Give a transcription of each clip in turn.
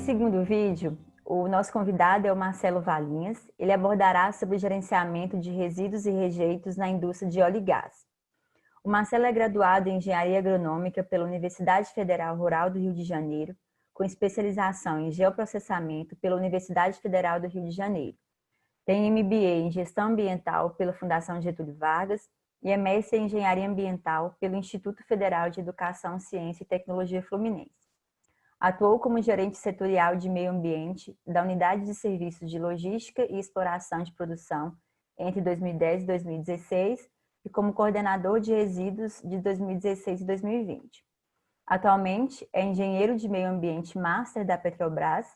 Nesse segundo vídeo, o nosso convidado é o Marcelo Valinhas. Ele abordará sobre o gerenciamento de resíduos e rejeitos na indústria de óleo e gás. O Marcelo é graduado em Engenharia Agronômica pela Universidade Federal Rural do Rio de Janeiro, com especialização em geoprocessamento pela Universidade Federal do Rio de Janeiro. Tem MBA em Gestão Ambiental pela Fundação Getúlio Vargas e é mestre em Engenharia Ambiental pelo Instituto Federal de Educação, Ciência e Tecnologia Fluminense. Atuou como gerente setorial de meio ambiente da Unidade de Serviços de Logística e Exploração de Produção entre 2010 e 2016 e como coordenador de resíduos de 2016 e 2020. Atualmente, é engenheiro de meio ambiente master da Petrobras,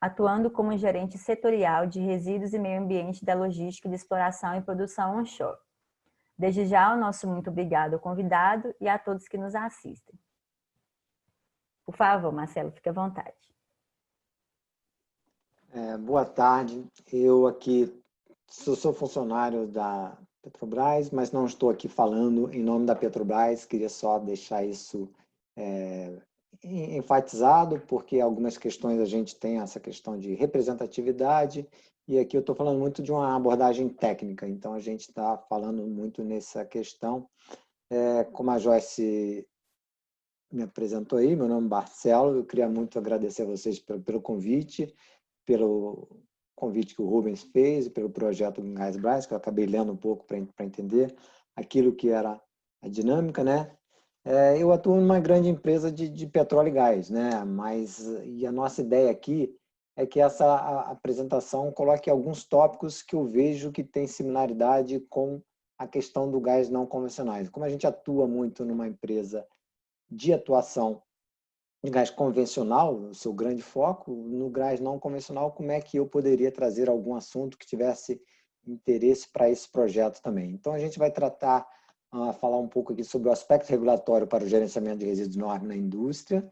atuando como gerente setorial de resíduos e meio ambiente da logística de exploração e produção onshore. Desde já, o nosso muito obrigado ao convidado e a todos que nos assistem. Por favor, Marcelo, fique à vontade. Boa tarde. Eu aqui sou funcionário da Petrobras, mas não estou aqui falando em nome da Petrobras. Queria só deixar isso enfatizado, porque algumas questões a gente tem essa questão de representatividade, e aqui eu estou falando muito de uma abordagem técnica, então a gente está falando muito nessa questão. Como a Joyce me apresentou aí, meu nome é Marcelo, eu queria muito agradecer a vocês pelo convite que o Rubens fez, pelo projeto Gás, que eu acabei lendo um pouco para entender aquilo que era a dinâmica, né? Eu atuo numa grande empresa de petróleo e gás, né? E a nossa ideia aqui é que essa apresentação coloque alguns tópicos que eu vejo que tem similaridade com a questão do gás não convencionais. Como a gente atua muito numa empresa de atuação de gás convencional, o seu grande foco, no gás não convencional, como é que eu poderia trazer algum assunto que tivesse interesse para esse projeto também. Então, a gente vai falar um pouco aqui sobre o aspecto regulatório para o gerenciamento de resíduos NORM na indústria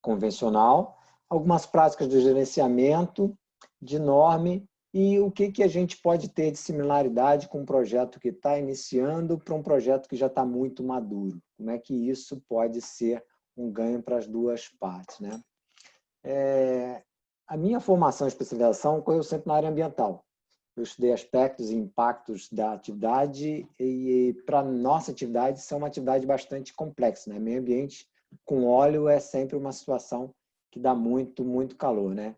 convencional, algumas práticas do gerenciamento de NORM e o que a gente pode ter de similaridade com um projeto que está iniciando para um projeto que já está muito maduro. Como é que isso pode ser um ganho para as duas partes, né? A minha formação e especialização ocorreu sempre na área ambiental. Eu estudei aspectos e impactos da atividade e para nossa atividade, isso é uma atividade bastante complexa, né? Meio ambiente com óleo é sempre uma situação que dá muito calor, né?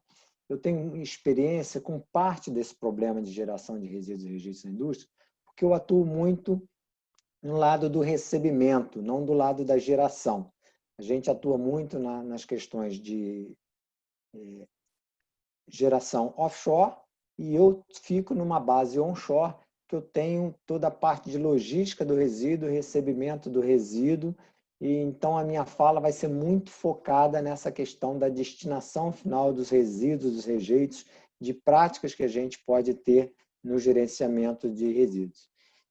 Eu tenho experiência com parte desse problema de geração de resíduos e rejeitos na indústria, porque eu atuo muito no lado do recebimento, não do lado da geração. A gente atua muito nas questões de geração offshore e eu fico numa base onshore que eu tenho toda a parte de logística do resíduo, recebimento do resíduo, e então a minha fala vai ser muito focada nessa questão da destinação final dos resíduos, dos rejeitos, de práticas que a gente pode ter no gerenciamento de resíduos.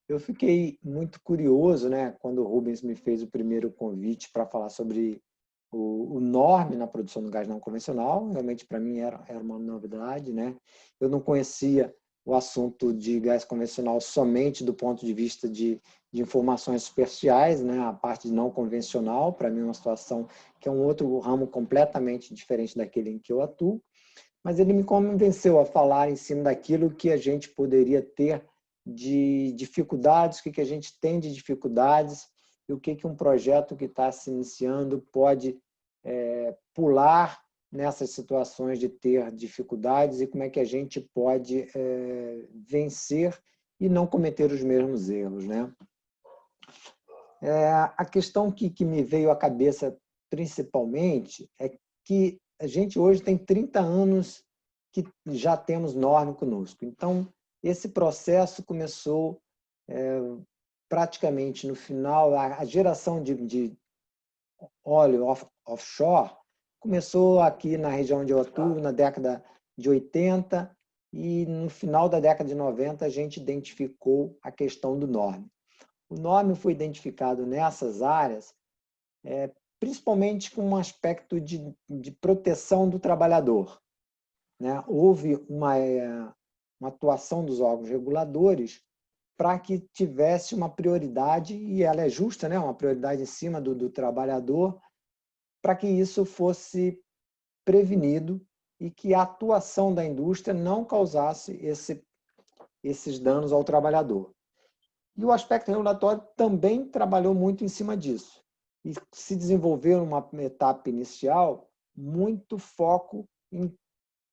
Eu fiquei muito curioso, né, quando o Rubens me fez o primeiro convite para falar sobre o NORM na produção do gás não convencional. Realmente, para mim, era uma novidade, né? Eu não conhecia o assunto de gás convencional somente do ponto de vista de informações superficiais, né? A parte de não convencional, para mim, é uma situação que é um outro ramo completamente diferente daquele em que eu atuo. Mas ele me convenceu a falar em cima daquilo que a gente poderia ter de dificuldades, o que a gente tem de dificuldades, e o que um projeto que está se iniciando pode pular nessas situações de ter dificuldades e como é que a gente pode vencer e não cometer os mesmos erros, né? A questão que me veio à cabeça principalmente é que a gente hoje tem 30 anos que já temos NORM conosco. Então, esse processo começou praticamente no final, a geração de óleo offshore começou aqui na região onde eu atuo, na década de 80, e no final da década de 90 a gente identificou a questão do NORM. O NORM foi identificado nessas áreas, principalmente com um aspecto de proteção do trabalhador, né? Houve uma atuação dos órgãos reguladores para que tivesse uma prioridade, e ela é justa, né? Uma prioridade em cima do trabalhador, para que isso fosse prevenido e que a atuação da indústria não causasse esses danos ao trabalhador. E o aspecto regulatório também trabalhou muito em cima disso. E se desenvolveu numa etapa inicial muito foco em,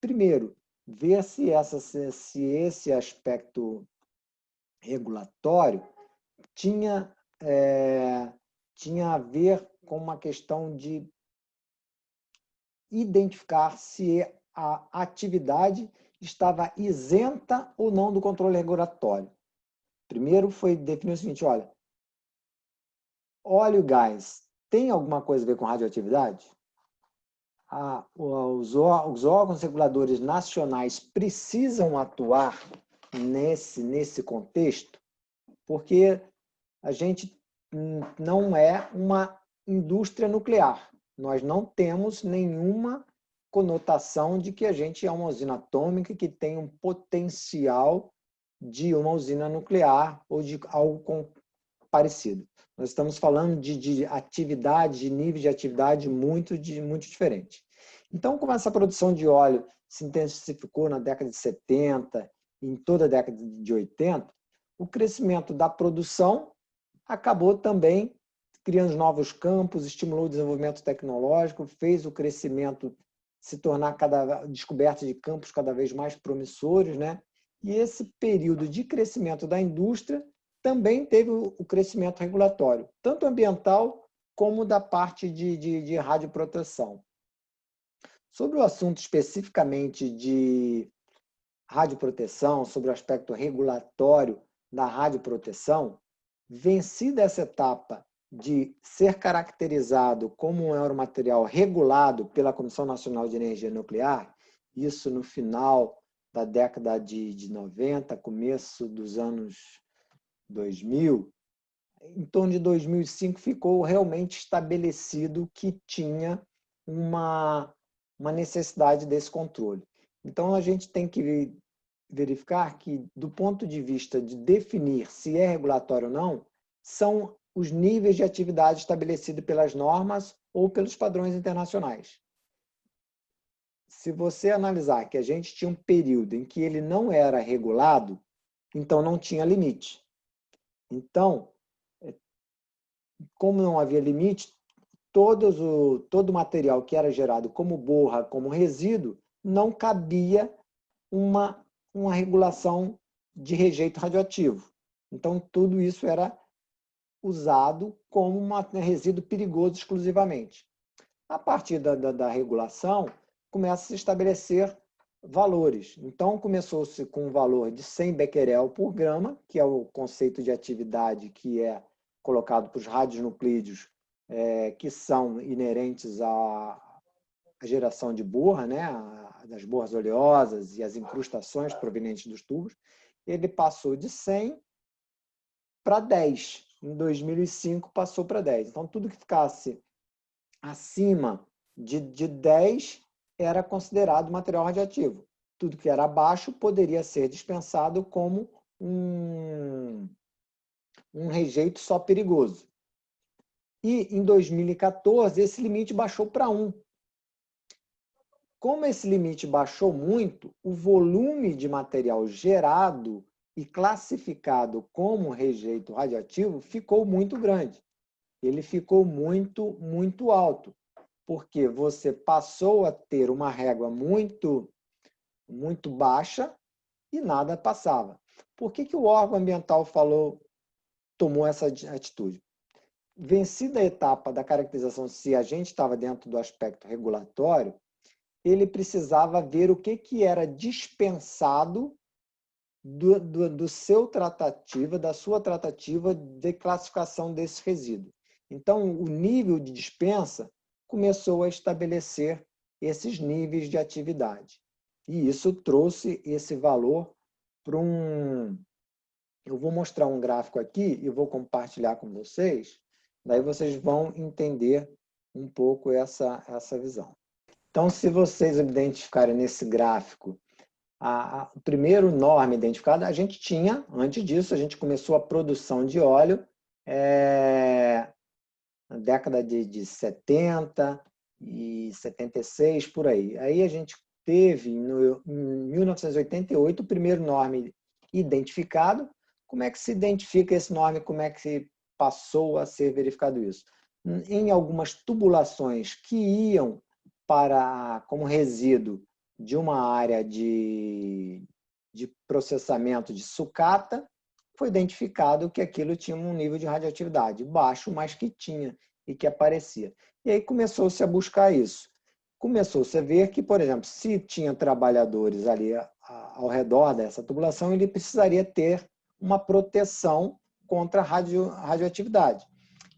primeiro, ver se esse aspecto regulatório tinha a ver com uma questão de identificar se a atividade estava isenta ou não do controle regulatório. Primeiro foi definir o seguinte, olha, óleo e gás tem alguma coisa a ver com radioatividade? Os órgãos reguladores nacionais precisam atuar nesse contexto, porque a gente não é uma indústria nuclear. Nós não temos nenhuma conotação de que a gente é uma usina atômica que tem um potencial de uma usina nuclear ou de algo parecido. Nós estamos falando de atividade, de nível de atividade muito diferente. Então, como essa produção de óleo se intensificou na década de 70 e em toda a década de 80, o crescimento da produção acabou também criando novos campos, estimulou o desenvolvimento tecnológico, fez o crescimento se tornar descoberta de campos cada vez mais promissores, né? E esse período de crescimento da indústria também teve o crescimento regulatório, tanto ambiental como da parte de radioproteção. Sobre o assunto especificamente de radioproteção, sobre o aspecto regulatório da radioproteção, vencida essa etapa de ser caracterizado como um aeromaterial regulado pela Comissão Nacional de Energia Nuclear, isso no final da década de 90, começo dos anos 2000, em torno de 2005 ficou realmente estabelecido que tinha uma necessidade desse controle. Então, a gente tem que verificar que, do ponto de vista de definir se é regulatório ou não, são os níveis de atividade estabelecidos pelas normas ou pelos padrões internacionais. Se você analisar que a gente tinha um período em que ele não era regulado, então não tinha limite. Então, como não havia limite, todo o material que era gerado como borra, como resíduo, não cabia uma regulação de rejeito radioativo. Então, tudo isso era usado como um resíduo perigoso exclusivamente. A partir da regulação, começa a se estabelecer valores. Então, começou-se com um valor de 100 becquerel por grama, que é o conceito de atividade que é colocado para os radionuclídeos que são inerentes à geração de borra, né, das borras oleosas e as incrustações provenientes dos tubos. Ele passou de 100 para 10. Em 2005 passou para 10. Então, tudo que ficasse acima de 10 era considerado material radioativo. Tudo que era abaixo poderia ser dispensado como um rejeito só perigoso. E em 2014 esse limite baixou para 1. Como esse limite baixou muito, o volume de material gerado e classificado como rejeito radioativo ficou muito grande. Ele ficou muito alto, porque você passou a ter uma régua muito baixa e nada passava. Por que o órgão ambiental tomou essa atitude? Vencida a etapa da caracterização se a gente estava dentro do aspecto regulatório, ele precisava ver o que era dispensado da sua tratativa de classificação desse resíduo. Então, o nível de dispensa começou a estabelecer esses níveis de atividade. E isso trouxe esse valor para um... Eu vou mostrar um gráfico aqui e vou compartilhar com vocês, daí vocês vão entender um pouco essa visão. Então, se vocês identificarem nesse gráfico o primeiro norma identificado, a gente tinha, antes disso, a gente começou a produção de óleo na década de 70 e 76, por aí. Aí a gente teve, em 1988, o primeiro nome identificado. Como é que se identifica esse nome? Como é que se passou a ser verificado isso? Em algumas tubulações que iam como resíduo de uma área de processamento de sucata, foi identificado que aquilo tinha um nível de radioatividade baixo, mas que tinha e que aparecia. E aí começou-se a buscar isso. Começou-se a ver que, por exemplo, se tinha trabalhadores ali ao redor dessa tubulação, ele precisaria ter uma proteção contra a radioatividade.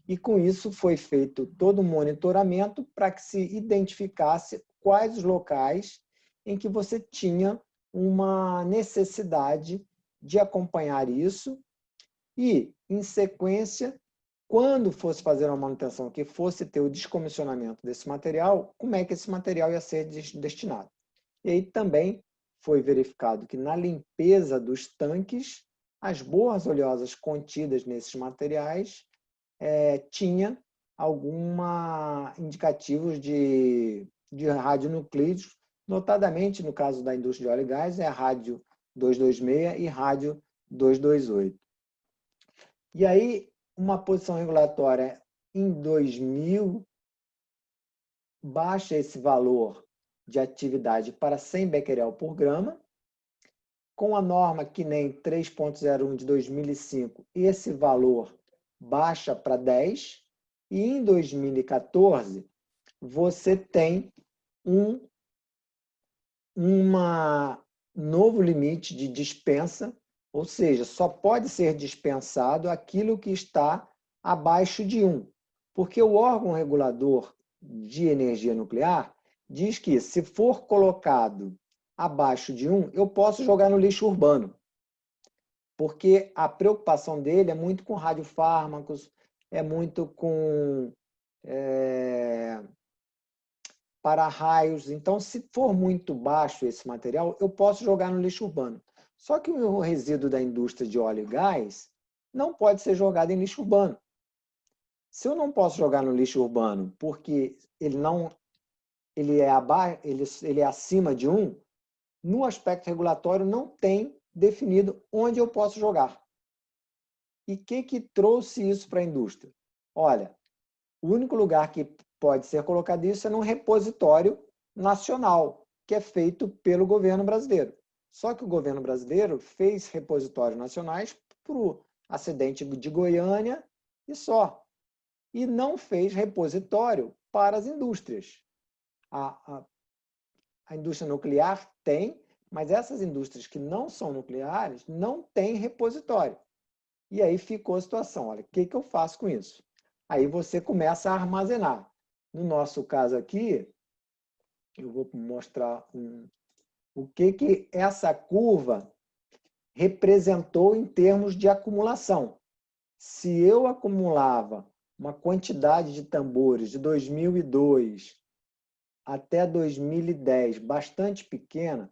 E com isso foi feito todo um monitoramento para que se identificasse quais os locais em que você tinha uma necessidade de acompanhar isso e, em sequência, quando fosse fazer uma manutenção que fosse ter o descomissionamento desse material, como é que esse material ia ser destinado. E aí também foi verificado que na limpeza dos tanques, as borras oleosas contidas nesses materiais tinha alguma indicativos de radionuclídeos, notadamente no caso da indústria de óleo e gás, é a rádio 226 e rádio 228. E aí, uma posição regulatória em 2000 baixa esse valor de atividade para 100 becquerel por grama. Com a norma CNEM 3.01 de 2005, esse valor baixa para 10. E em 2014, você tem um novo limite de dispensa, ou seja, só pode ser dispensado aquilo que está abaixo de 1. Porque o órgão regulador de energia nuclear diz que, se for colocado abaixo de 1, eu posso jogar no lixo urbano. Porque a preocupação dele é muito com radiofármacos, é muito com para-raios. Então, se for muito baixo esse material, eu posso jogar no lixo urbano. Só que o resíduo da indústria de óleo e gás não pode ser jogado em lixo urbano. Se eu não posso jogar no lixo urbano porque ele é acima de 1, no aspecto regulatório não tem definido onde eu posso jogar. E o que trouxe isso para a indústria? Olha, o único lugar que pode ser colocado isso é num repositório nacional, que é feito pelo governo brasileiro. Só que o governo brasileiro fez repositórios nacionais para o acidente de Goiânia e só. E não fez repositório para as indústrias. A indústria nuclear tem, mas essas indústrias que não são nucleares não têm repositório. E aí ficou a situação, olha, o que eu faço com isso? Aí você começa a armazenar. No nosso caso aqui, eu vou mostrar o que essa curva representou em termos de acumulação. Se eu acumulava uma quantidade de tambores de 2002 até 2010 bastante pequena,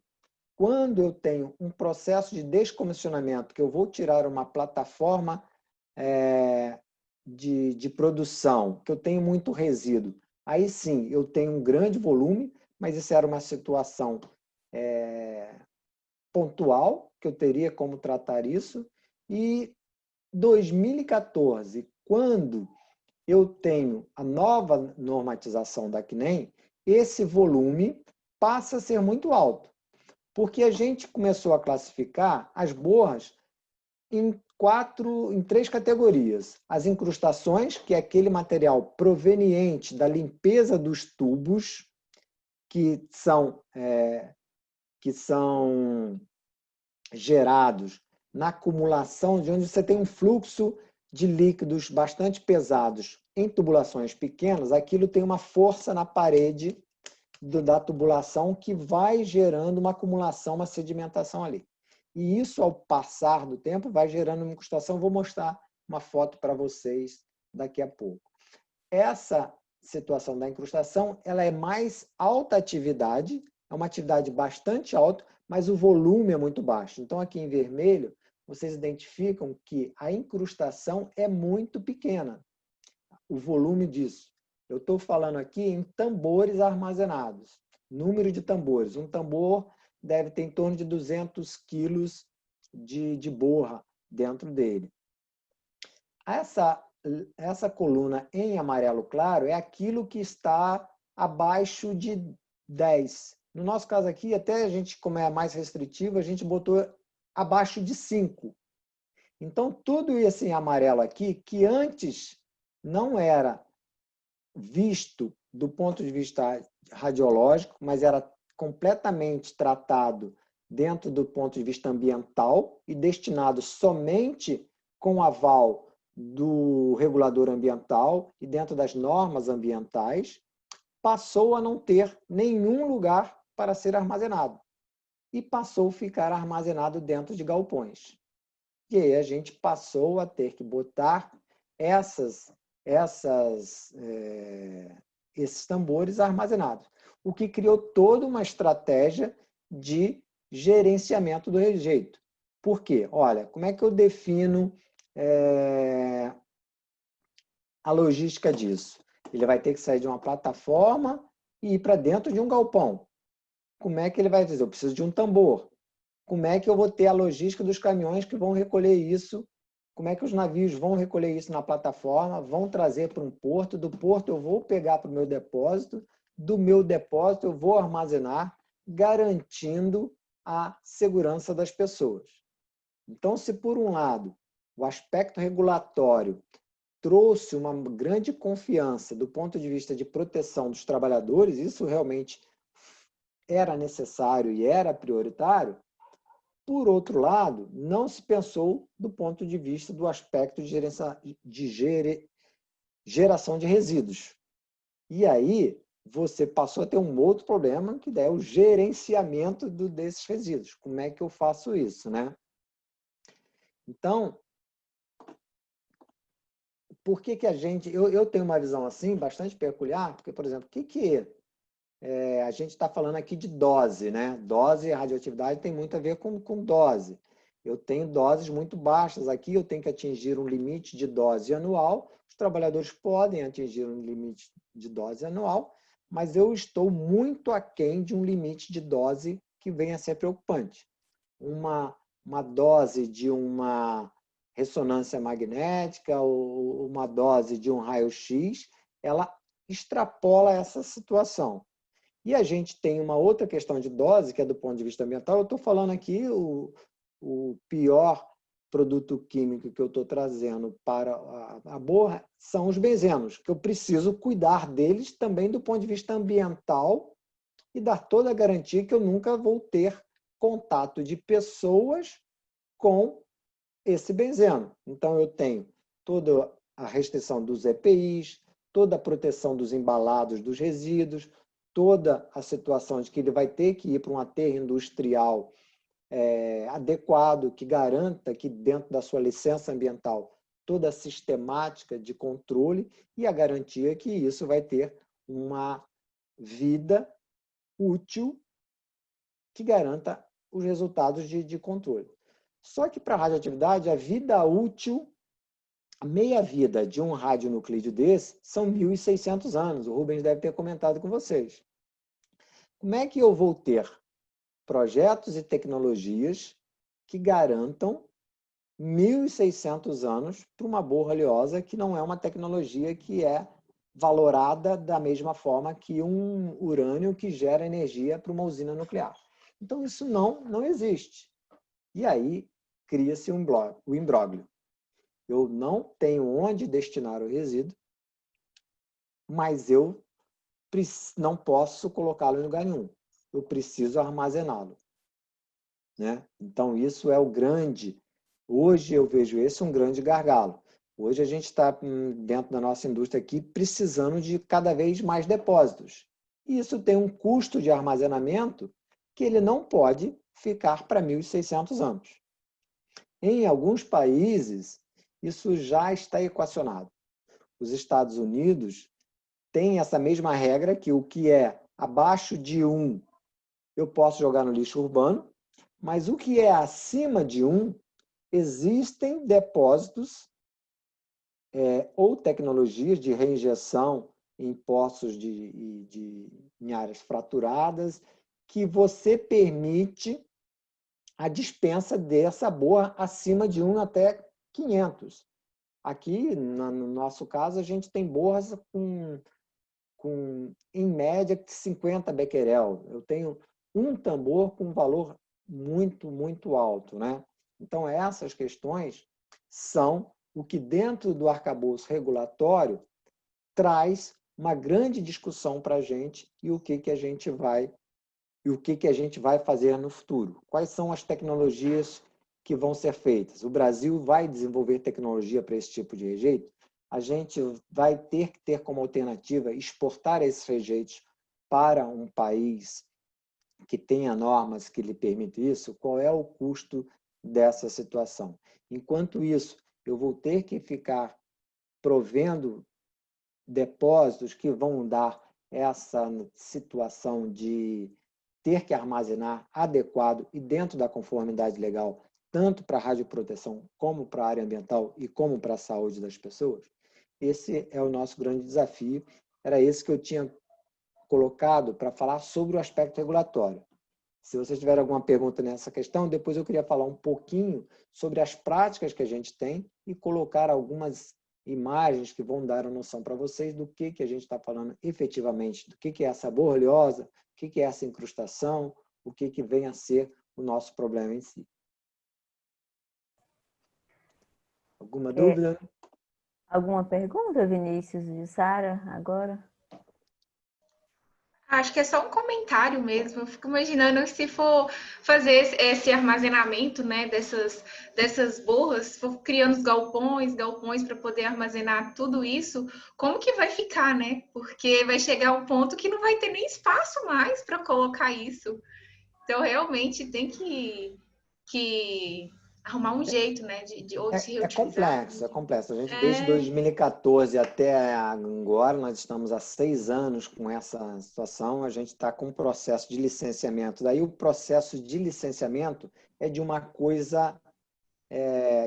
quando eu tenho um processo de descomissionamento, que eu vou tirar uma plataforma de produção, que eu tenho muito resíduo, aí sim, eu tenho um grande volume, mas isso era uma situação pontual, que eu teria como tratar isso. E 2014, quando eu tenho a nova normatização da CNEM, esse volume passa a ser muito alto, porque a gente começou a classificar as borras em 3 categorias. As incrustações, que é aquele material proveniente da limpeza dos tubos, que são gerados na acumulação, de onde você tem um fluxo de líquidos bastante pesados em tubulações pequenas, aquilo tem uma força na parede da tubulação que vai gerando uma acumulação, uma sedimentação ali. E isso, ao passar do tempo, vai gerando uma incrustação. Vou mostrar uma foto para vocês daqui a pouco. Essa situação da incrustação, ela é mais alta atividade, é uma atividade bastante alta, mas o volume é muito baixo. Então, aqui em vermelho, vocês identificam que a incrustação é muito pequena, o volume disso. Eu estou falando aqui em tambores armazenados. Número de tambores. Um tambor deve ter em torno de 200 quilos de borra dentro dele. Essa coluna em amarelo claro é aquilo que está abaixo de 10. No nosso caso aqui, até a gente, como é mais restritivo, a gente botou abaixo de 5. Então, tudo isso em amarelo aqui, que antes não era visto do ponto de vista radiológico, mas era completamente tratado dentro do ponto de vista ambiental e destinado somente com aval do regulador ambiental e dentro das normas ambientais, passou a não ter nenhum lugar para ser armazenado e passou a ficar armazenado dentro de galpões. E aí a gente passou a ter que botar esses tambores armazenados, o que criou toda uma estratégia de gerenciamento do rejeito. Por quê? Olha, como é que eu defino a logística disso? Ele vai ter que sair de uma plataforma e ir para dentro de um galpão. Como é que ele vai dizer? Eu preciso de um tambor. Como é que eu vou ter a logística dos caminhões que vão recolher isso? Como é que os navios vão recolher isso na plataforma? Vão trazer para um porto? Do porto eu vou pegar para o meu depósito? Do meu depósito eu vou armazenar, garantindo a segurança das pessoas. Então, se por um lado o aspecto regulatório trouxe uma grande confiança do ponto de vista de proteção dos trabalhadores, isso realmente era necessário e era prioritário. Por outro lado, não se pensou do ponto de vista do aspecto de geração de resíduos. E aí você passou a ter um outro problema, que é o gerenciamento desses resíduos. Como é que eu faço isso, né? Então, por que que a gente... Eu tenho uma visão assim, bastante peculiar, porque, por exemplo, a gente está falando aqui de dose, né? Dose e radioatividade tem muito a ver com dose. Eu tenho doses muito baixas aqui, eu tenho que atingir um limite de dose anual. Os trabalhadores podem atingir um limite de dose anual, mas eu estou muito aquém de um limite de dose que venha a ser preocupante. Uma dose de uma ressonância magnética ou uma dose de um raio-x, ela extrapola essa situação. E a gente tem uma outra questão de dose, que é do ponto de vista ambiental. Eu estou falando aqui o pior produto químico que eu estou trazendo para a borra são os benzenos, que eu preciso cuidar deles também do ponto de vista ambiental e dar toda a garantia que eu nunca vou ter contato de pessoas com esse benzeno. Então, eu tenho toda a restrição dos EPIs, toda a proteção dos embalados dos resíduos, toda a situação de que ele vai ter que ir para um aterro industrial adequado, que garanta que dentro da sua licença ambiental toda a sistemática de controle e a garantia que isso vai ter uma vida útil que garanta os resultados de controle. Só que para a radioatividade, a vida útil, a meia-vida de um radionuclídeo desse são 1.600 anos. O Rubens deve ter comentado com vocês. Como é que eu vou ter projetos e tecnologias que garantam 1.600 anos para uma borra oleosa que não é uma tecnologia que é valorada da mesma forma que um urânio que gera energia para uma usina nuclear? Então, isso não existe. E aí cria-se o imbróglio. Eu não tenho onde destinar o resíduo, mas eu não posso colocá-lo em lugar nenhum. Eu preciso armazená-lo, né? Então, isso é o grande... Hoje eu vejo esse um grande gargalo. Hoje a gente está, dentro da nossa indústria aqui, precisando de cada vez mais depósitos. E isso tem um custo de armazenamento que ele não pode ficar para 1.600 anos. Em alguns países, isso já está equacionado. Os Estados Unidos têm essa mesma regra, que o que é abaixo de 1 eu posso jogar no lixo urbano, mas o que é acima de 1, existem depósitos ou tecnologias de reinjeção em poços em áreas fraturadas, que você permite a dispensa dessa borra acima de 1 até 500. Aqui, no nosso caso, a gente tem borras em média, 50 becquerel. Eu tenho um tambor com um valor muito, muito alto, né? Então, essas questões são o que, dentro do arcabouço regulatório, traz uma grande discussão para a gente e o que a gente vai fazer no futuro. Quais são as tecnologias que vão ser feitas? O Brasil vai desenvolver tecnologia para esse tipo de rejeito? A gente vai ter que ter como alternativa exportar esses rejeitos para um país que tenha normas que lhe permitam isso? Qual é o custo dessa situação? Enquanto isso, eu vou ter que ficar provendo depósitos que vão dar essa situação de ter que armazenar adequado e dentro da conformidade legal, tanto para a radioproteção, como para a área ambiental e como para a saúde das pessoas. Esse é o nosso grande desafio. Era esse que eu tinha colocado para falar sobre o aspecto regulatório. Se vocês tiverem alguma pergunta nessa questão, depois eu queria falar um pouquinho sobre as práticas que a gente tem e colocar algumas imagens que vão dar a noção para vocês do que a gente está falando efetivamente, do que é essa borreliosa, o que é essa incrustação, o que vem a ser o nosso problema em si. Alguma dúvida? Alguma pergunta, Vinícius e Sara, agora? Acho que é só um comentário mesmo. Eu fico imaginando se for fazer esse armazenamento, né, dessas borras, se for criando os galpões para poder armazenar tudo isso, como que vai ficar, né? Porque vai chegar um ponto que não vai ter nem espaço mais para colocar isso. Então, realmente tem que arrumar um jeito, né, ou se É reutilizar. complexo, é complexo. A gente, desde 2014 até agora, nós estamos há 6 anos com essa situação, a gente está com um processo de licenciamento. Daí o processo de licenciamento é de uma coisa,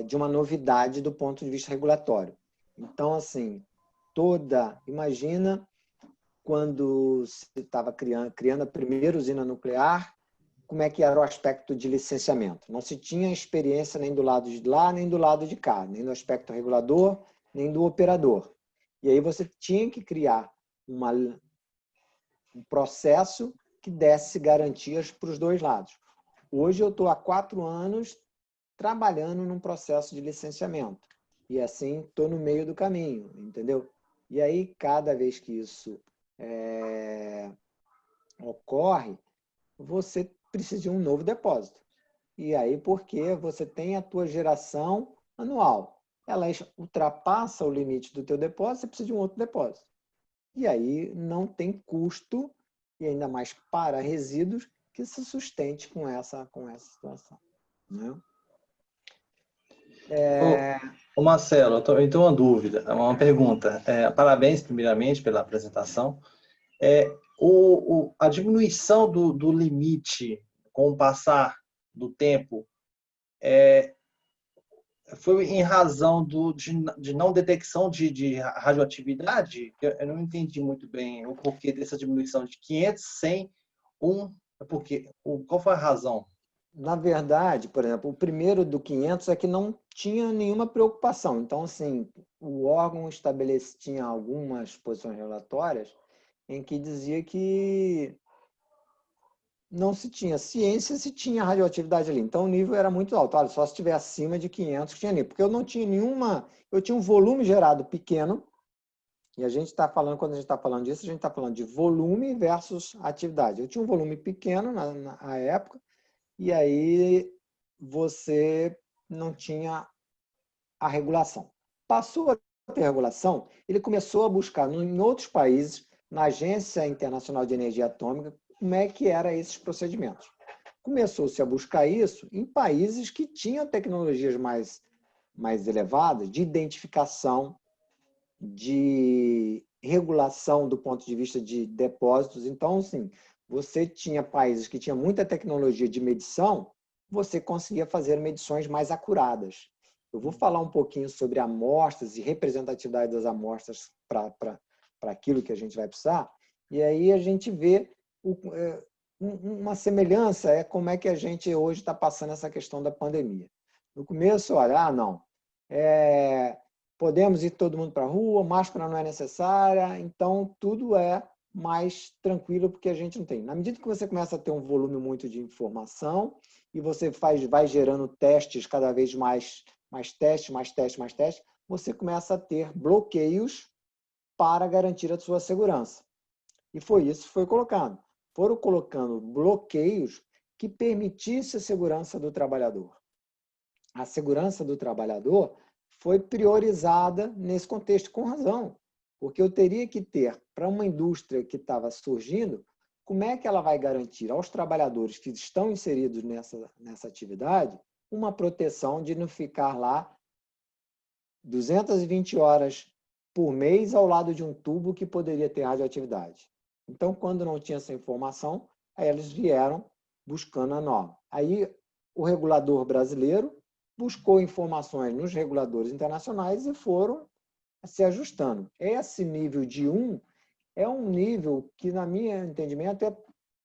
de uma novidade do ponto de vista regulatório. Então, assim, imagina quando se estava criando a primeira usina nuclear, como é que era o aspecto de licenciamento. Não se tinha experiência nem do lado de lá, nem do lado de cá, nem do aspecto regulador, nem do operador. E aí você tinha que criar um processo que desse garantias para os dois lados. Hoje eu estou há 4 anos trabalhando num processo de licenciamento. E assim estou no meio do caminho, entendeu? E aí, cada vez que isso ocorre, você precisa de um novo depósito. E aí, porque você tem a tua geração anual. Ela ultrapassa o limite do teu depósito, você precisa de um outro depósito. E aí não tem custo, e ainda mais para resíduos, que se sustente com essa situação. Né? Ô Marcelo, eu tenho uma dúvida, uma pergunta. Parabéns, primeiramente, pela apresentação. A diminuição do limite com o passar do tempo foi em razão de não detecção de radioatividade? Eu não entendi muito bem o porquê dessa diminuição de 500, 100, 1. Qual foi a razão? Na verdade, por exemplo, o primeiro do 500 é que não tinha nenhuma preocupação. Então, assim, o órgão tinha algumas posições relatórias em que dizia que não se tinha ciência se tinha radioatividade ali. Então, o nível era muito alto. Olha, só se estiver acima de 500 que tinha nível. Porque eu não tinha eu tinha um volume gerado pequeno, e a gente está falando, quando a gente está falando disso, a gente está falando de volume versus atividade. Eu tinha um volume pequeno na época, e aí você não tinha a regulação. Passou a ter regulação, ele começou a buscar em outros países, na Agência Internacional de Energia Atômica, como é que eram esses procedimentos. Começou-se a buscar isso em países que tinham tecnologias mais elevadas de identificação, de regulação do ponto de vista de depósitos. Então, assim, você tinha países que tinham muita tecnologia de medição, você conseguia fazer medições mais acuradas. Eu vou falar um pouquinho sobre amostras e representatividade das amostras para para aquilo que a gente vai precisar, e aí a gente vê uma semelhança, como é que a gente hoje está passando essa questão da pandemia. No começo, olha, não, podemos ir todo mundo para a rua, máscara não é necessária, então tudo é mais tranquilo porque a gente não tem. Na medida que você começa a ter um volume muito de informação e você vai gerando testes cada vez mais testes, você começa a ter bloqueios para garantir a sua segurança. E foi isso que foi colocado. Foram colocando bloqueios que permitissem a segurança do trabalhador. A segurança do trabalhador foi priorizada nesse contexto, com razão. Porque eu teria que ter, para uma indústria que estava surgindo, como é que ela vai garantir aos trabalhadores que estão inseridos nessa atividade uma proteção de não ficar lá 220 horas por mês ao lado de um tubo que poderia ter radioatividade. Então, quando não tinha essa informação, aí eles vieram buscando a norma. Aí o regulador brasileiro buscou informações nos reguladores internacionais e foram se ajustando. Esse nível de 1 é um nível que, na minha entendimento,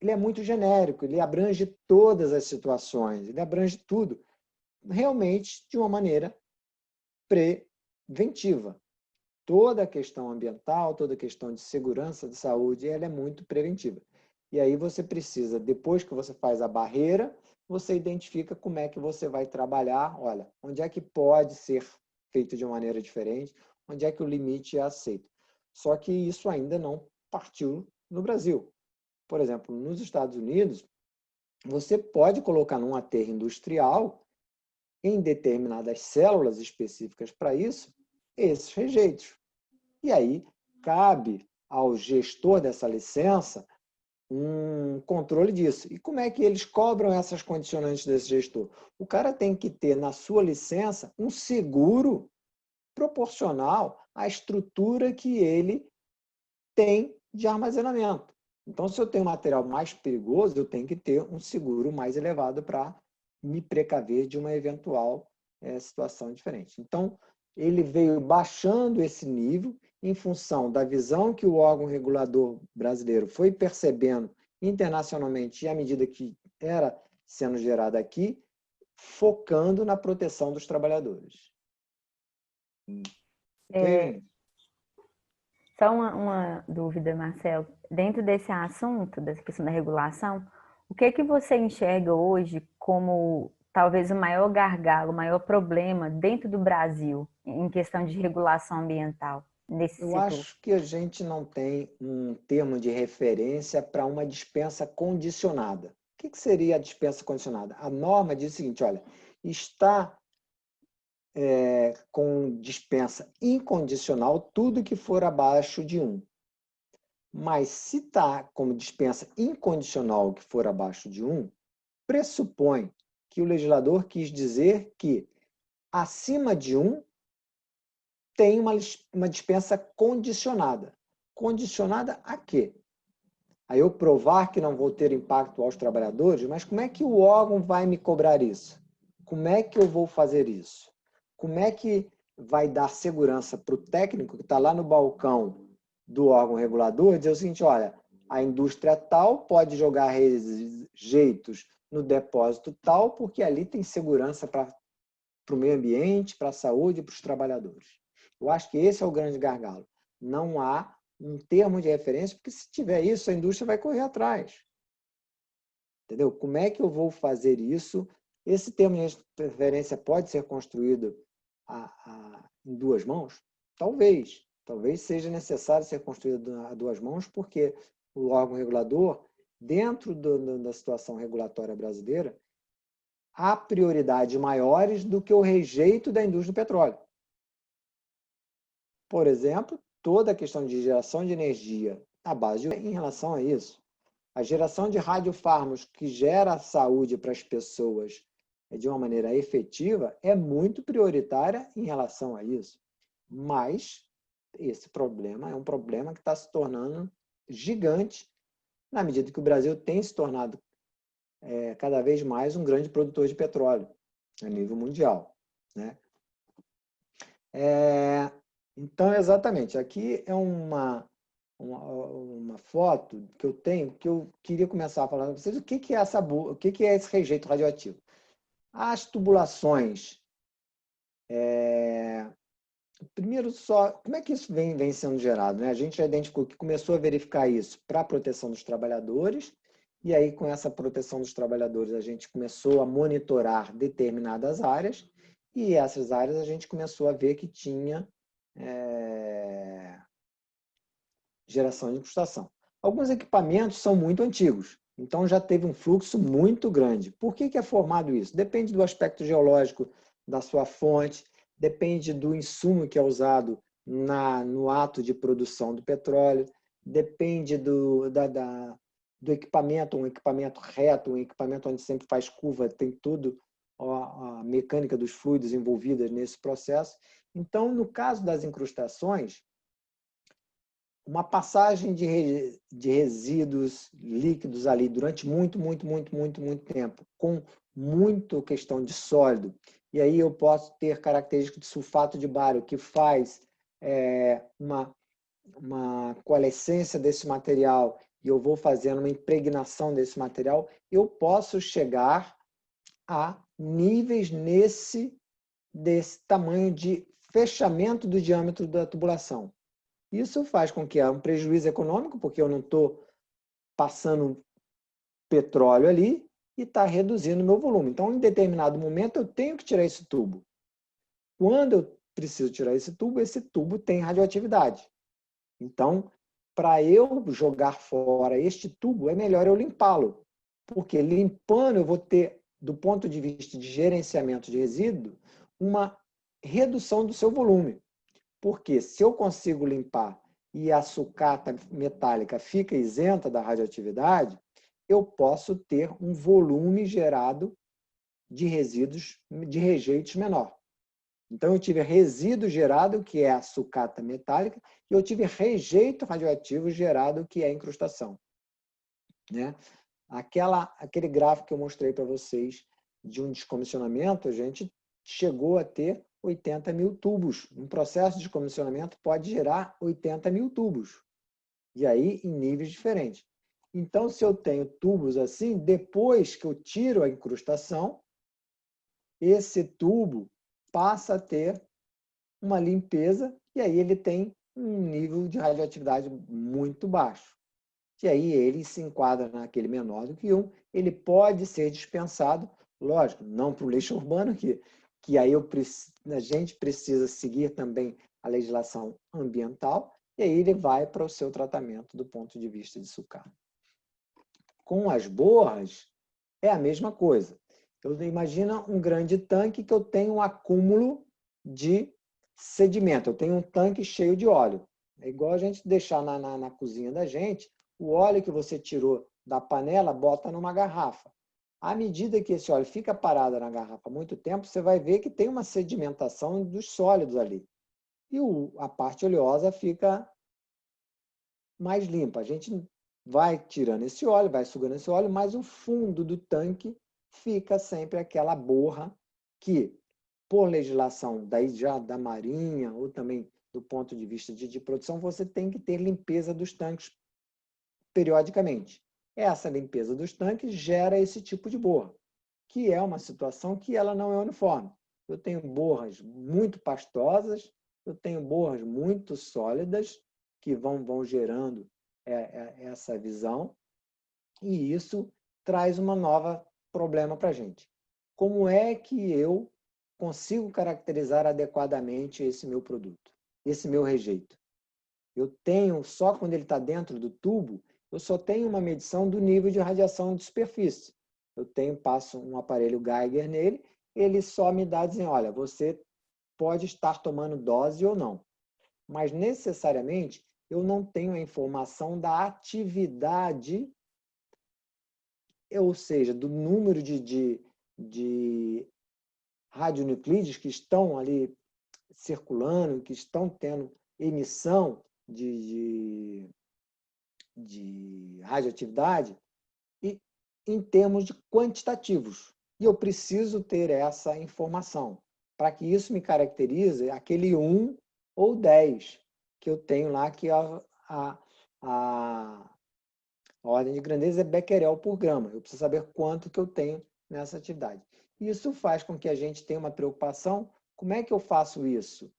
ele é muito genérico, ele abrange todas as situações, ele abrange tudo, realmente de uma maneira preventiva. Toda a questão ambiental, toda a questão de segurança, de saúde, ela é muito preventiva. E aí você precisa, depois que você faz a barreira, você identifica como é que você vai trabalhar, olha, onde é que pode ser feito de uma maneira diferente, onde é que o limite é aceito. Só que isso ainda não partiu no Brasil. Por exemplo, nos Estados Unidos, você pode colocar num aterro industrial, em determinadas células específicas para isso, esses rejeitos. E aí cabe ao gestor dessa licença um controle disso. E como é que eles cobram essas condicionantes desse gestor? O cara tem que ter na sua licença um seguro proporcional à estrutura que ele tem de armazenamento. Então, se eu tenho um material mais perigoso, eu tenho que ter um seguro mais elevado para me precaver de uma eventual situação diferente. Então, ele veio baixando esse nível em função da visão que o órgão regulador brasileiro foi percebendo internacionalmente e à medida que era sendo gerada aqui, focando na proteção dos trabalhadores. Só uma dúvida, Marcelo. Dentro desse assunto, dessa questão da regulação, o que você enxerga hoje como talvez o maior gargalo, o maior problema dentro do Brasil em questão de regulação ambiental nesse setor? Eu acho que a gente não tem um termo de referência para uma dispensa condicionada. O que seria a dispensa condicionada? A norma diz o seguinte, olha, está com dispensa incondicional tudo que for abaixo de 1. Mas se está como dispensa incondicional que for abaixo de 1, pressupõe que o legislador quis dizer que acima de 1 tem uma dispensa condicionada. Condicionada a quê? A eu provar que não vou ter impacto aos trabalhadores, mas como é que o órgão vai me cobrar isso? Como é que eu vou fazer isso? Como é que vai dar segurança para o técnico que está lá no balcão do órgão regulador dizer o seguinte, olha, a indústria tal pode jogar rejeitos no depósito tal, porque ali tem segurança para o meio ambiente, para a saúde e para os trabalhadores. Eu acho que esse é o grande gargalo. Não há um termo de referência, porque se tiver isso, a indústria vai correr atrás. Entendeu? Como é que eu vou fazer isso? Esse termo de referência pode ser construído em duas mãos? Talvez. Talvez seja necessário ser construído a duas mãos, porque o órgão regulador, dentro da situação regulatória brasileira, há prioridades maiores do que o rejeito da indústria do petróleo. Por exemplo, toda a questão de geração de energia à base em relação a isso. A geração de radiofármacos que gera saúde para as pessoas de uma maneira efetiva é muito prioritária em relação a isso. Mas esse problema é um problema que está se tornando gigante na medida que o Brasil tem se tornado cada vez mais um grande produtor de petróleo a nível mundial, né? Então, exatamente, aqui é uma uma foto que eu tenho, que eu queria começar a falar para vocês o que é o que é esse rejeito radioativo. As tubulações, primeiro só, como é que isso vem sendo gerado, né? A gente já identificou que começou a verificar isso para a proteção dos trabalhadores, e aí com essa proteção dos trabalhadores a gente começou a monitorar determinadas áreas, e essas áreas a gente começou a ver que tinha geração de incrustação. Alguns equipamentos são muito antigos, então já teve um fluxo muito grande. Por que é formado isso? Depende do aspecto geológico da sua fonte, depende do insumo que é usado no ato de produção do petróleo, depende do equipamento, um equipamento reto, um equipamento onde sempre faz curva, tem tudo a mecânica dos fluidos envolvidas nesse processo. Então, no caso das incrustações, uma passagem de resíduos líquidos ali durante muito tempo, com muita questão de sólido, e aí eu posso ter características de sulfato de bário, que faz uma coalescência desse material, e eu vou fazendo uma impregnação desse material, eu posso chegar a níveis desse tamanho de fechamento do diâmetro da tubulação. Isso faz com que há um prejuízo econômico, porque eu não estou passando petróleo ali e está reduzindo o meu volume. Então, em determinado momento, eu tenho que tirar esse tubo. Quando eu preciso tirar esse tubo tem radioatividade. Então, para eu jogar fora este tubo, é melhor eu limpá-lo. Porque limpando, eu vou ter, do ponto de vista de gerenciamento de resíduo, uma redução do seu volume. Porque se eu consigo limpar e a sucata metálica fica isenta da radioatividade, eu posso ter um volume gerado de resíduos, de rejeitos menor. Então, eu tive resíduo gerado, que é a sucata metálica, e eu tive rejeito radioativo gerado, que é a incrustação. Né? Aquele gráfico que eu mostrei para vocês de um descomissionamento, a gente chegou a ter 80 mil tubos. Um processo de descomissionamento pode gerar 80 mil tubos. E aí, em níveis diferentes. Então, se eu tenho tubos assim, depois que eu tiro a incrustação, esse tubo passa a ter uma limpeza e aí ele tem um nível de radioatividade muito baixo. E aí ele se enquadra naquele menor do que 1, ele pode ser dispensado, lógico, não para o lixo urbano, que aí a gente precisa seguir também a legislação ambiental, e aí ele vai para o seu tratamento do ponto de vista de sucata. Com as borras, é a mesma coisa. Imagina um grande tanque que eu tenho um acúmulo de sedimento, eu tenho um tanque cheio de óleo. É igual a gente deixar na cozinha da gente, o óleo que você tirou da panela, bota numa garrafa. À medida que esse óleo fica parado na garrafa há muito tempo, você vai ver que tem uma sedimentação dos sólidos ali. E a parte oleosa fica mais limpa. A gente vai tirando esse óleo, vai sugando esse óleo, mas o fundo do tanque fica sempre aquela borra que, por legislação já da Marinha, ou também do ponto de vista de produção, você tem que ter limpeza dos tanques periodicamente. Essa limpeza dos tanques gera esse tipo de borra, que é uma situação que ela não é uniforme. Eu tenho borras muito pastosas, eu tenho borras muito sólidas, que vão gerando essa visão, e isso traz uma nova problema para a gente. Como é que eu consigo caracterizar adequadamente esse meu produto, esse meu rejeito? Eu tenho, só quando ele está dentro do tubo, eu só tenho uma medição do nível de radiação de superfície. Passo um aparelho Geiger nele, ele só me dá dizendo, olha, você pode estar tomando dose ou não. Mas, necessariamente, eu não tenho a informação da atividade, ou seja, do número de radionuclídeos que estão ali circulando, que estão tendo emissão de radioatividade, e em termos de quantitativos. E eu preciso ter essa informação, para que isso me caracterize aquele 1 ou 10 que eu tenho lá, que é a ordem de grandeza é becquerel por grama. Eu preciso saber quanto que eu tenho nessa atividade. Isso faz com que a gente tenha uma preocupação. Como é que eu faço isso?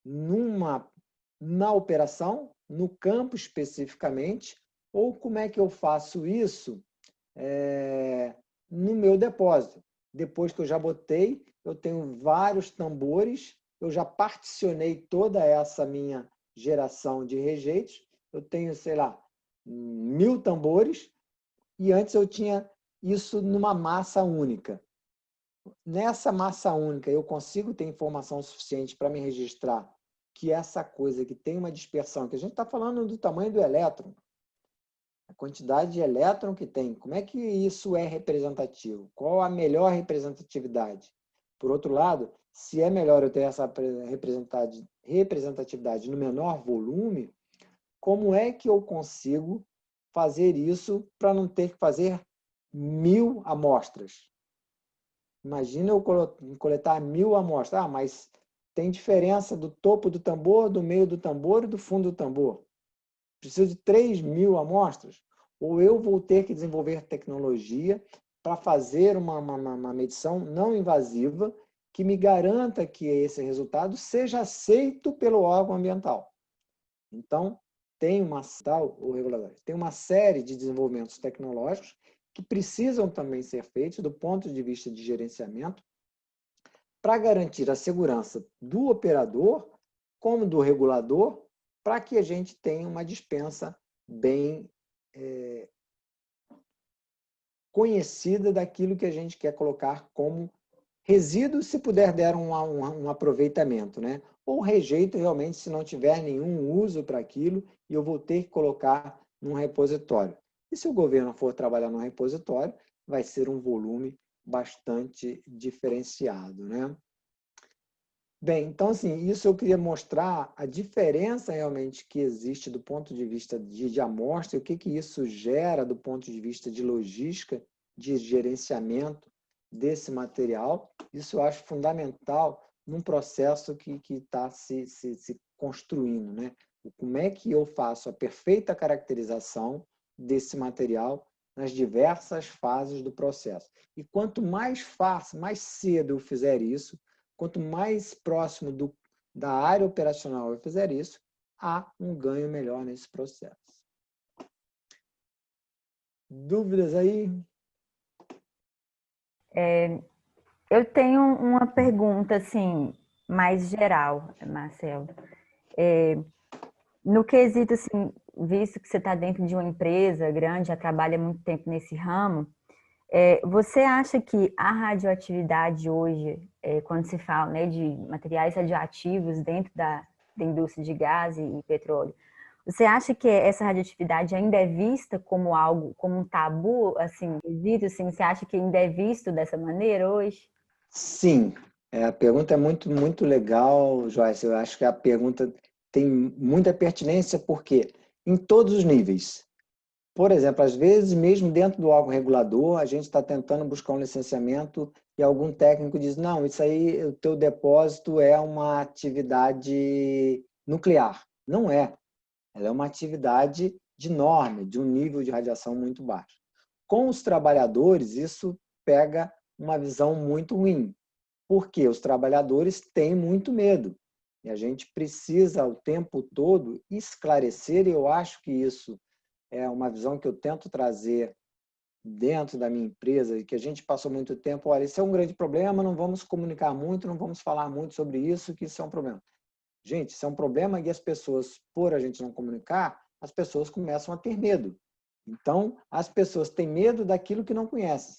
Na operação, no campo especificamente, ou como é que eu faço isso no meu depósito? Depois que eu já botei, eu tenho vários tambores, eu já particionei toda essa minha geração de rejeitos, eu tenho, sei lá, 1000 tambores, e antes eu tinha isso numa massa única. Nessa massa única, eu consigo ter informação suficiente para me registrar que essa coisa que tem uma dispersão, que a gente está falando do tamanho do elétron, a quantidade de elétron que tem, como é que isso é representativo? Qual a melhor representatividade? Por outro lado, se é melhor eu ter essa representatividade no menor volume, como é que eu consigo fazer isso para não ter que fazer 1000 amostras? Imagina eu coletar 1000 amostras. Mas tem diferença do topo do tambor, do meio do tambor e do fundo do tambor. Preciso de 3000 amostras? Ou eu vou ter que desenvolver tecnologia para fazer uma medição não invasiva que me garanta que esse resultado seja aceito pelo órgão ambiental. Então, tem uma série de desenvolvimentos tecnológicos que precisam também ser feitos do ponto de vista de gerenciamento para garantir a segurança do operador como do regulador, para que a gente tenha uma dispensa bem conhecida daquilo que a gente quer colocar como resíduo, se puder dar um aproveitamento, né? Ou rejeito realmente se não tiver nenhum uso para aquilo e eu vou ter que colocar num repositório. E se o governo for trabalhar num repositório, vai ser um volume bastante diferenciado, né? Bem, então, assim, isso eu queria mostrar a diferença realmente que existe do ponto de vista de amostra e o que isso gera do ponto de vista de logística, de gerenciamento desse material. Isso eu acho fundamental num processo que está se construindo, né? Como é que eu faço a perfeita caracterização desse material nas diversas fases do processo. E quanto mais fácil, mais cedo eu fizer isso, quanto mais próximo da área operacional eu fizer isso, há um ganho melhor nesse processo. Dúvidas aí? Eu tenho uma pergunta assim, mais geral, Marcelo. No quesito, assim, visto que você está dentro de uma empresa grande, já trabalha muito tempo nesse ramo, você acha que a radioatividade hoje, quando se fala, né, de materiais radioativos dentro da indústria de gás e petróleo, você acha que essa radioatividade ainda é vista como algo, como um tabu, assim, assim, você acha que ainda é visto dessa maneira hoje? Sim, a pergunta é muito legal, Joyce. Eu acho que a pergunta tem muita pertinência, porque em todos os níveis. Por exemplo, às vezes, mesmo dentro do órgão regulador, a gente está tentando buscar um licenciamento e algum técnico diz, não, isso aí, o teu depósito é uma atividade nuclear. Não é. Ela é uma atividade de norma, de um nível de radiação muito baixo. Com os trabalhadores, isso pega uma visão muito ruim, porque os trabalhadores têm muito medo. E a gente precisa, o tempo todo, esclarecer, e eu acho que isso é uma visão que eu tento trazer dentro da minha empresa, e que a gente passou muito tempo, olha, isso é um grande problema, não vamos comunicar muito, não vamos falar muito sobre isso, que isso é um problema. Gente, isso é um problema e as pessoas, por a gente não comunicar, as pessoas começam a ter medo. Então, as pessoas têm medo daquilo que não conhecem.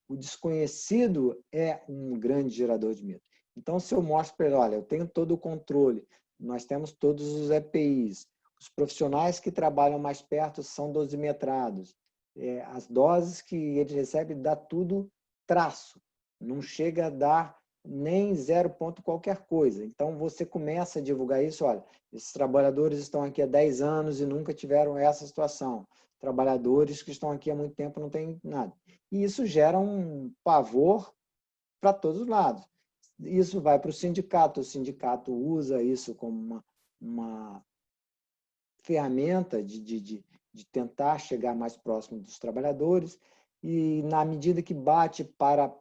O desconhecido é um grande gerador de medo. Então, se eu mostro para ele, olha, eu tenho todo o controle, nós temos todos os EPIs, os profissionais que trabalham mais perto são dosimetrados, as doses que eles recebem dá tudo traço, não chega a dar nem 0 ponto qualquer coisa. Então, você começa a divulgar isso, olha, esses trabalhadores estão aqui há 10 anos e nunca tiveram essa situação. Trabalhadores que estão aqui há muito tempo não têm nada. E isso gera um pavor para todos os lados. Isso vai para o sindicato usa isso como uma ferramenta de tentar chegar mais próximo dos trabalhadores e, na medida que bate para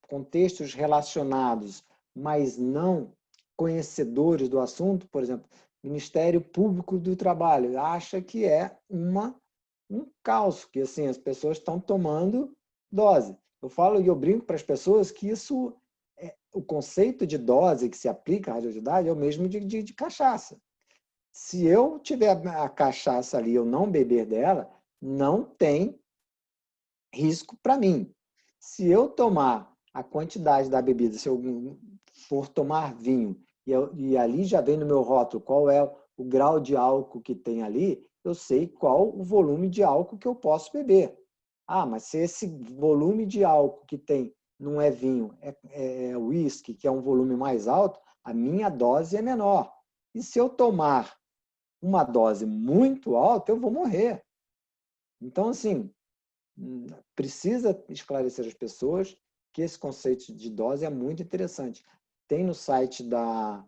contextos relacionados, mas não conhecedores do assunto, por exemplo, Ministério Público do Trabalho, acha que é um caos, que assim, as pessoas estão tomando dose. Eu falo e eu brinco para as pessoas que isso, o conceito de dose que se aplica à radioatividade é o mesmo de cachaça. Se eu tiver a cachaça ali e eu não beber dela, não tem risco para mim. Se eu tomar a quantidade da bebida, se eu for tomar vinho, e ali já vem no meu rótulo qual é o grau de álcool que tem ali, eu sei qual o volume de álcool que eu posso beber. Ah, mas se esse volume de álcool que tem não é vinho, é whisky, que é um volume mais alto, a minha dose é menor. E se eu tomar uma dose muito alta, eu vou morrer. Então, assim, precisa esclarecer as pessoas que esse conceito de dose é muito interessante. Tem no site da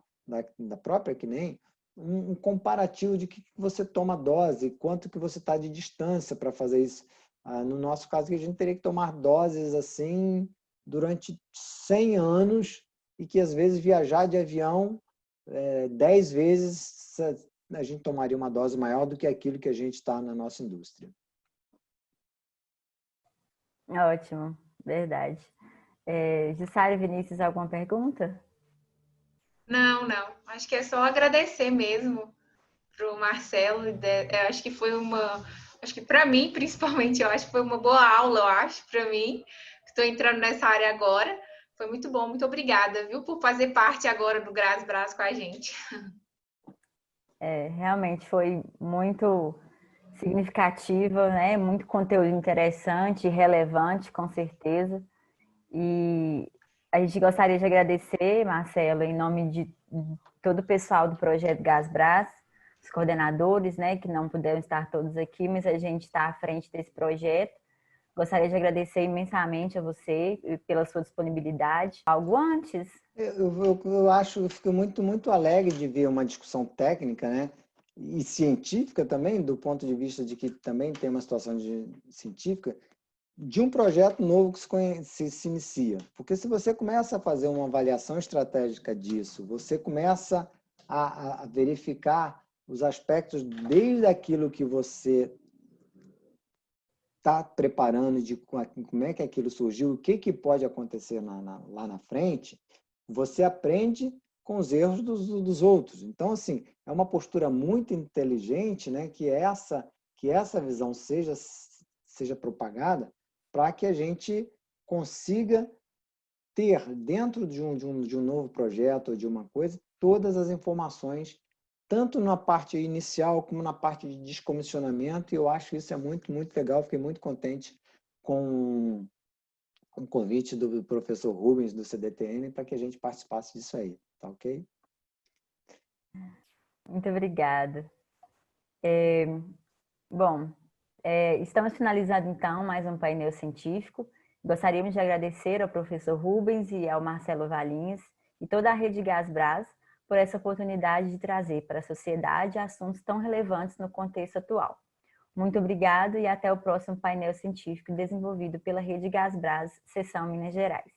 própria QNEM um comparativo de que você toma dose, quanto que você está de distância para fazer isso. No nosso caso, a gente teria que tomar doses assim durante 100 anos e que às vezes viajar de avião 10 vezes a gente tomaria uma dose maior do que aquilo que a gente está na nossa indústria. Ótimo, verdade. Jussara e Vinícius, alguma pergunta? Não, não. Acho que é só agradecer mesmo para o Marcelo. Eu acho que foi acho que para mim, principalmente, eu acho que foi uma boa aula, eu acho, para mim, que estou entrando nessa área agora. Foi muito bom, muito obrigada, viu, por fazer parte agora do GrasBras com a gente. Realmente foi muito significativa, né? Muito conteúdo interessante e relevante, com certeza. E a gente gostaria de agradecer, Marcelo, em nome de todo o pessoal do Projeto GasBras, os coordenadores, né, que não puderam estar todos aqui, mas a gente está à frente desse projeto. Gostaria de agradecer imensamente a você pela sua disponibilidade. Algo antes? Eu fico muito alegre de ver uma discussão técnica, né? E científica também, do ponto de vista de que também tem uma situação científica, de um projeto novo que se inicia. Porque se você começa a fazer uma avaliação estratégica disso, você começa a verificar os aspectos desde aquilo que você está preparando, de como é que aquilo surgiu, o que pode acontecer lá na frente, você aprende com os erros dos outros. Então, assim, é uma postura muito inteligente, né, que essa visão seja propagada para que a gente consiga ter, dentro de um novo projeto ou de uma coisa, todas as informações, tanto na parte inicial como na parte de descomissionamento, e eu acho isso é muito legal. Fiquei muito contente com o convite do professor Rubens, do CDTN, para que a gente participasse disso aí, tá ok? Muito obrigada. Bom, estamos finalizando então mais um painel científico. Gostaríamos de agradecer ao professor Rubens e ao Marcelo Valinhas e toda a Rede GasBras por essa oportunidade de trazer para a sociedade assuntos tão relevantes no contexto atual. Muito obrigado e até o próximo painel científico desenvolvido pela Rede GasBras, Seção Minas Gerais.